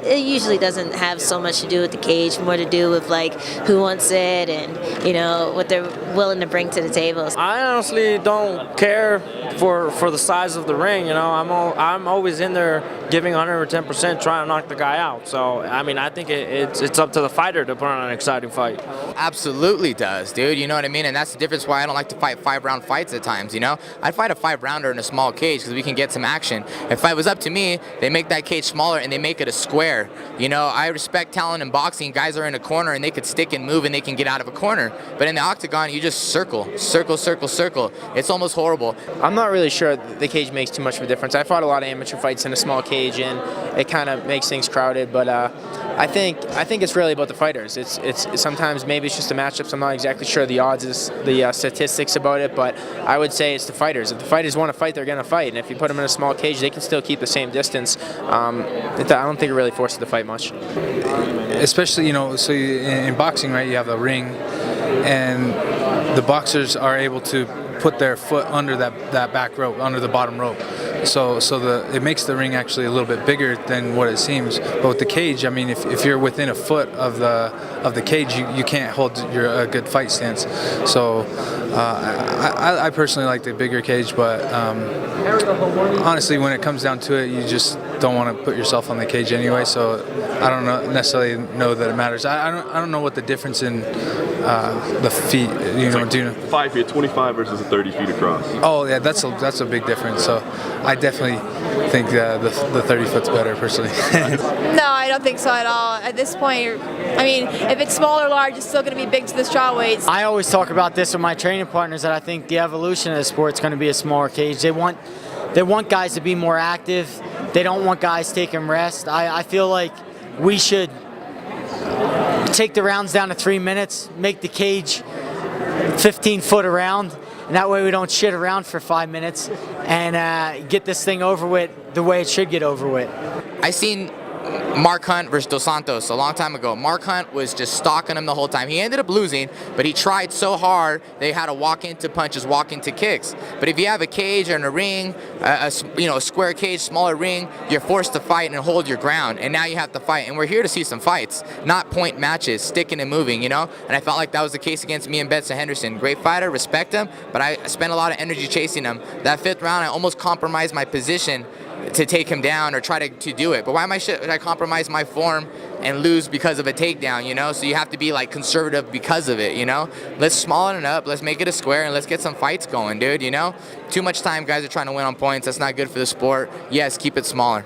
It usually doesn't have so much to do with the cage, more to do with like who wants it and, you know, what they're willing to bring to the table. I honestly don't care for the size of the ring. You know, I'm always in there giving 110%, trying to knock the guy out. So I mean, I think it's up to the fighter to put on an exciting fight. Absolutely does, dude. You know what I mean? And that's the difference why I don't like to fight 5-round fights at times, you know? I'd fight a 5-rounder in a small cage because we can get some action. If it was up to me, they make that cage smaller and they make it a square. You know, I respect talent in boxing. Guys are in a corner and they could stick and move and they can get out of a corner. But in the octagon, you just circle. It's almost horrible. I'm not really sure the cage makes too much of a difference. I fought a lot of amateur fights in a small cage and it kind of makes things crowded, but I think it's really about the fighters. It's sometimes maybe it's just the matchups. I'm not exactly sure the odds, the statistics about it, but I would say it's the fighters. If the fighters want to fight, they're going to fight, and if you put them in a small cage, they can still keep the same distance. I don't think it really forces the fight much. Especially, you know, so in boxing, right, you have a ring, and the boxers are able to put their foot under that back rope, under the bottom rope. So it makes the ring actually a little bit bigger than what it seems. But with the cage, I mean, if you're within a foot of the cage, you can't hold a good fight stance. So I personally like the bigger cage, but honestly, when it comes down to it, you just don't want to put yourself on the cage anyway. So I don't necessarily know that it matters. I don't know what the difference in the feet, you know, do you know? 5 feet, 25 versus 30 feet across. Oh yeah, that's a big difference. So I definitely think the 30 foot's better personally. No, I don't think so at all. At this point, I mean, if it's small or large, it's still going to be big to the straw weights. I always talk about this with my training partners that I think the evolution of the sport is going to be a smaller cage. They want guys to be more active. They don't want guys taking rest. I feel like we should take the rounds down to 3 minutes, make the cage 15 foot around, and that way we don't shit around for 5 minutes and get this thing over with the way it should get over with. I seen Mark Hunt versus Dos Santos a long time ago. Mark Hunt was just stalking him the whole time. He ended up losing, but he tried so hard they had to walk into punches, walk into kicks. But if you have a cage or in a ring, a square cage, smaller ring, you're forced to fight and hold your ground. And now you have to fight. And we're here to see some fights, not point matches, sticking and moving, you know? And I felt like that was the case against me and Benson Henderson. Great fighter, respect him, but I spent a lot of energy chasing him. That 5th round, I almost compromised my position to take him down or try to do it. But why should I compromise my form and lose because of a takedown, you know? So you have to be like conservative because of it, you know? Let's smallen it up, let's make it a square, and let's get some fights going, dude, you know? Too much time guys are trying to win on points. That's not good for the sport. Yes, keep it smaller.